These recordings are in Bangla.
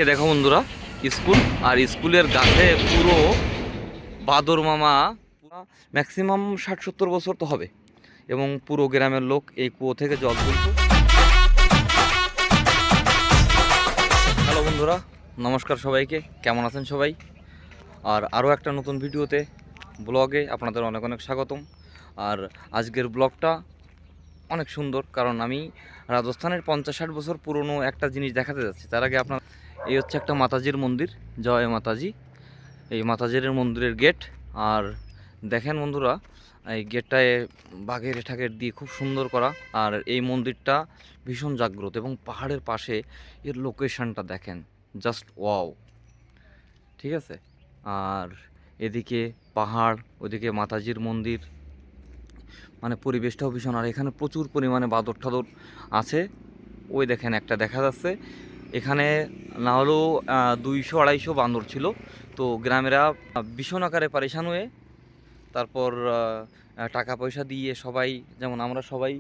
দেখো বন্ধুরা, স্কুল আর স্কুলের গাছে পুরো বাদর মামা ম্যাক্সিমাম 60-70 বছর তো হবে, এবং পুরো গ্রামের লোক এই কুয়ো থেকে জল তুলতো। হ্যালো বন্ধুরা, নমস্কার সবাইকে, কেমন আছেন সবাই? আর আরও একটা নতুন ভিডিওতে ব্লগে আপনাদের অনেক অনেক স্বাগতম। আর আজকের ব্লগটা অনেক সুন্দর, কারণ আমি রাজস্থানের 50-60 বছর পুরনো একটা জিনিস দেখাতে যাচ্ছি। তার আগে আপনার এই হচ্ছে একটা মাতাজির মন্দির, জয় মাতাজি। এই মাতাজির মন্দিরের গেট। আর দেখেন বন্ধুরা, এই গেটটায় বাঘের ঠাকের দিয়ে খুব সুন্দর করা। আর এই মন্দিরটা ভীষণ জাগ্রত, এবং পাহাড়ের পাশে এর লোকেশনটা দেখেন, জাস্ট ওয়াও। ঠিক আছে, আর এদিকে পাহাড়, ওইদিকে মাতাজির মন্দির, মানে পরিবেশটাও ভীষণ। আর এখানে প্রচুর পরিমাণে বাদর ঠাদর আছে। ওই দেখেন একটা দেখা যাচ্ছে। এখানে না হলেও 200-250 বান্দর ছিল। তো গ্রামেরা ভীষণ আকারে পারেশান হয়ে তারপর টাকা পয়সা দিয়ে সবাই, যেমন আমরা সবাই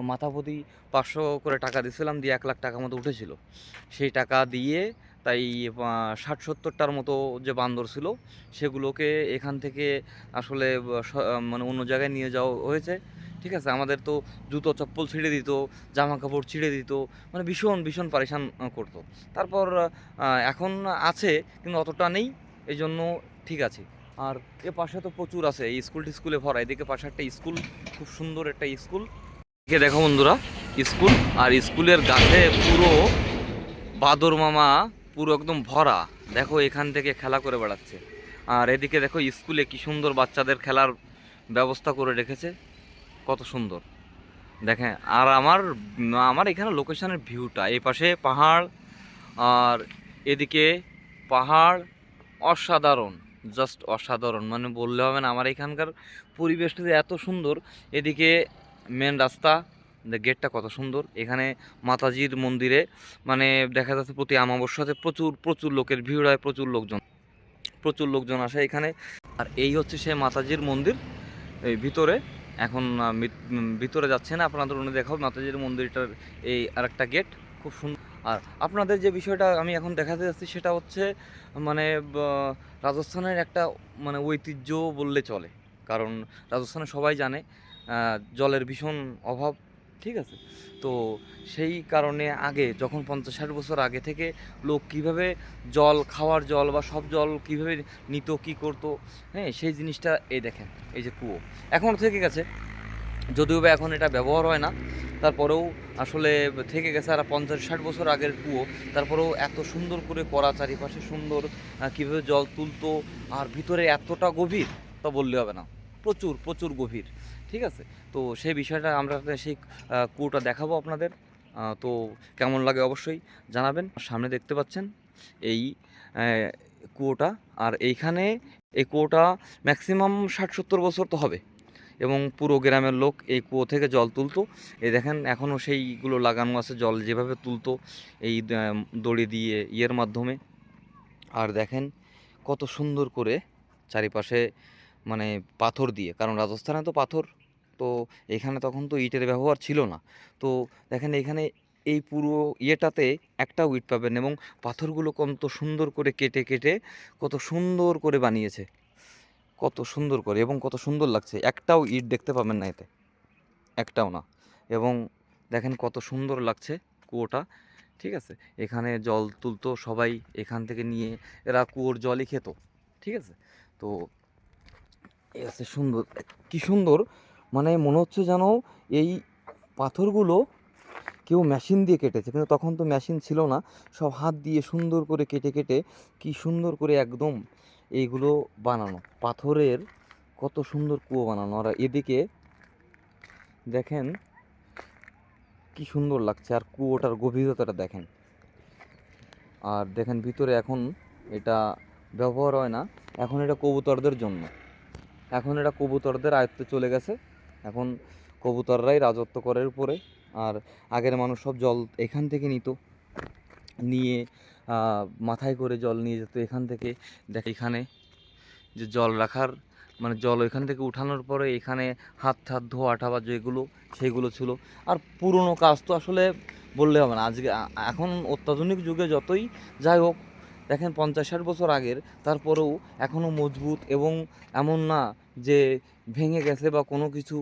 মাথাপ্রতি 500 করে টাকা দিয়েছিলাম, দিয়ে 1 লাখ টাকা মতো উঠেছিল। সেই টাকা দিয়ে তাই 60-70টার মতো যে বান্দর ছিল সেগুলোকে এখান থেকে আসলে মানে অন্য জায়গায় নিয়ে যাওয়া হয়েছে। ঠিক আছে, আমাদের তো জুতো চপ্পল ছিঁড়ে দিত, জামা কাপড় ছিঁড়ে দিত, মানে ভীষণ ভীষণ পারেশান করতো। তারপর এখন আছে, কিন্তু অতটা নেই, এই জন্য ঠিক আছে। আর এ পাশে তো প্রচুর আছে, এই স্কুলে ভরা। এদিকে পাশে একটা স্কুল, খুব সুন্দর একটা স্কুল। এদিকে দেখো বন্ধুরা, স্কুল আর স্কুলের গাছে পুরো বাদর মামা পুরো একদম ভরা। দেখো এখান থেকে খেলা করে বেড়াচ্ছে। আর এদিকে দেখো স্কুলে কি সুন্দর বাচ্চাদের খেলার ব্যবস্থা করে রেখেছে, কত সুন্দর দেখেন। আর আমার আমার এখানে লোকেশনের ভিউটা, এই পাশে পাহাড়, আর এদিকে পাহাড়, অসাধারণ, জাস্ট অসাধারণ, মানে বললে হবে না। আমার এখানকার পরিবেশটা যে এত সুন্দর। এদিকে মেন রাস্তা, গেটটা কত সুন্দর। এখানে মাতাজির মন্দিরে মানে দেখা যাচ্ছে প্রতি অমাবস্যাতে প্রচুর প্রচুর লোকের ভিড় হয়, প্রচুর লোকজন আসে এখানে। আর এই হচ্ছে সে মাতাজির মন্দির। এই ভিতরে এখন ভিতরে যাচ্ছে না, আপনাদের অন্য দেখাও মাতাজির মন্দিরটার এই আরেকটা গেট, খুব সুন্দর। আর আপনাদের যে বিষয়টা আমি এখন দেখাতে যাচ্ছি সেটা হচ্ছে মানে রাজস্থানের একটা মানে ঐতিহ্য বললে চলে। কারণ রাজস্থানে সবাই জানে জলের ভীষণ অভাব। ঠিক আছে, তো সেই কারণে আগে যখন 50-60 বছর আগে থেকে লোক কীভাবে জল, খাওয়ার জল বা সব জল কীভাবে নিত, কী করতো, হ্যাঁ, সেই জিনিসটা এই দেখেন। এই যে কুয়ো এখনও থেকে গেছে, যদিও বা এখন এটা ব্যবহার হয় না, তারপরেও আসলে থেকে গেছে। আর 50-60 বছর আগের কুয়ো, তারপরেও এত সুন্দর করে করা, চারিপাশে সুন্দর, কীভাবে জল তুলতো। আর ভিতরে এতটা গভীর তা বললে হবে না, প্রচুর প্রচুর গভীর। ঠিক আছে, তো সেই বিষয়টা আমরা সেই কুয়োটা দেখাবো আপনাদের। তো কেমন লাগে অবশ্যই জানাবেন। সামনে দেখতে পাচ্ছেন এই কুয়োটা। আর এইখানে এই কুয়োটা ম্যাক্সিমাম 60-70 বছর তো হবে, এবং পুরো গ্রামের লোক এই কুয়ো থেকে জল তুলতো। এই দেখেন এখনও সেইগুলো লাগানো আছে, জল যেভাবে তুলতো এই দড়ি দিয়ে, ইয়ের মাধ্যমে। আর দেখেন কত সুন্দর করে চারিপাশে মানে পাথর দিয়ে, কারণ রাজস্থানে তো পাথর, তো এখানে তখন তো ইটের ব্যবহার ছিল না। তো দেখেন এখানে এই পুরো ইয়েটাতে একটাও ইট পাবেন, এবং পাথরগুলো কত সুন্দর করে কেটে কেটে কত সুন্দর করে বানিয়েছে, কত সুন্দর করে, এবং কত সুন্দর লাগছে। একটাও ইট দেখতে পাবেন না এতে, একটাও না। এবং দেখেন কত সুন্দর লাগছে কুয়োটা। ঠিক আছে, এখানে জল তুলতো সবাই, এখান থেকে নিয়ে এরা কুয়োর জলই খেত। ঠিক আছে, তো এই হচ্ছে সুন্দর, কি সুন্দর, মানে মনে হচ্ছে যেন এই পাথরগুলো কেউ মেশিন দিয়ে কেটেছে, কিন্তু তখন তো মেশিন ছিল না, সব হাত দিয়ে সুন্দর করে কেটে কেটে কি সুন্দর করে একদম এইগুলো বানানো, পাথরের কত সুন্দর কুয়ো বানানো। আর এদিকে দেখেন কি সুন্দর লাগছে, আর কুয়োটার গভীরতাটা দেখেন। আর দেখেন ভিতরে এখন এটা ব্যবহার হয় না, এখন এটা কবুতরদের জন্য, এখন এটা কবুতরদের আয়ত্তে চলে গেছে। এখন কবুতররাই রাজত্ব করে উপরে। আর আগের মানুষ সব জল এখান থেকে নিত, নিয়ে মাথায় করে জল নিয়ে যেত এখান থেকে। দেখ এখানে যে জল রাখার মানে জল ওইখান থেকে উঠানোর পরে এখানে হাত ধোয়া ঠাবা যেগুলো সেইগুলো ছিল। আর পুরনো কাজ তো আসলে বললে হবে না। আজকে এখন অত্যাধুনিক যুগে যতই যাই হোক, দেখেন 50-60 বছর আগের, তারপরেও এখনও মজবুত এবং এমন না যে ভেঙে গেছে বা কোনো কিছু।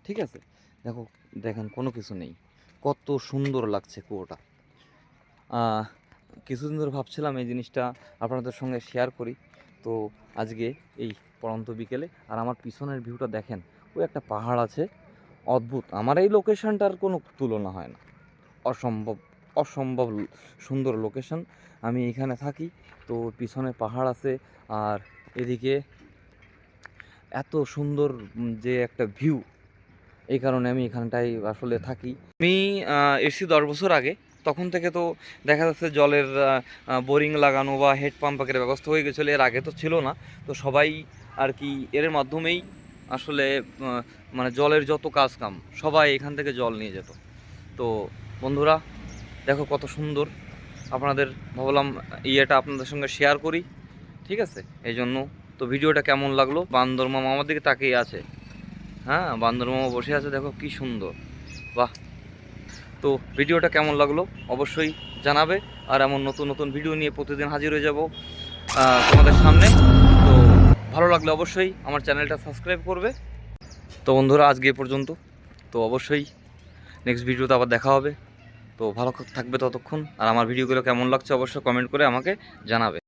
ঠিক আছে, দেখো, দেখেন কোনো কিছু নেই, কত সুন্দর লাগছে কুয়োটা। আহ, কিছুদিন ধরে ভাবছিলাম এই জিনিসটা আপনাদের সঙ্গে শেয়ার করি। তো আজকে এই পড়ন্ত বিকেলে, আর আমার পিছনের ভিউটা দেখেন, ওই একটা পাহাড় আছে, অদ্ভুত। আমার এই লোকেশনটার কোনো তুলনা হয় না, অসম্ভব, অসম্ভব সুন্দর লোকেশন। আমি এখানে থাকি, তো পিছনে পাহাড় আছে, আর এদিকে এত সুন্দর যে একটা ভিউ, এই কারণে আমি এখানটায় আসলে থাকি। আমি এসেছি 10 বছর আগে, তখন থেকে তো দেখা যাচ্ছে জলের বোরিং লাগানো বা হেড পাম্পের ব্যবস্থা হয়ে গেছিলো, এর আগে তো ছিল না। তো সবাই আর কি এর মাধ্যমেই আসলে মানে জলের যত কাজ কাম সবাই এখান থেকে জল নিয়ে যেত। তো বন্ধুরা, দেখো কত সুন্দর, আপনাদের ভাবলাম ইয়েটা আপনাদের সঙ্গে শেয়ার করি। ঠিক আছে, এই জন্য। তো ভিডিওটা কেমন লাগলো? বান্দর মামা আমার দিকে তাকিয়ে আছে, হ্যাঁ, বান্দর মামা বসে আছে, দেখো কি সুন্দর, বাহ। তো ভিডিওটা কেমন লাগলো অবশ্যই জানাবে, আর এমন নতুন নতুন ভিডিও নিয়ে প্রতিদিন হাজির হয়ে যাব তোমাদের সামনে। তো ভালো লাগলে অবশ্যই আমার চ্যানেলটা সাবস্ক্রাইব করবে। তো বন্ধুরা, আজকে এ পর্যন্ত। তো অবশ্যই নেক্সট ভিডিওতে আবার দেখা হবে। তো ভালো থাকবে ততক্ষণ, আর আমার ভিডিওগুলো কেমন লাগছে অবশ্যই কমেন্ট করে আমাকে জানাবে।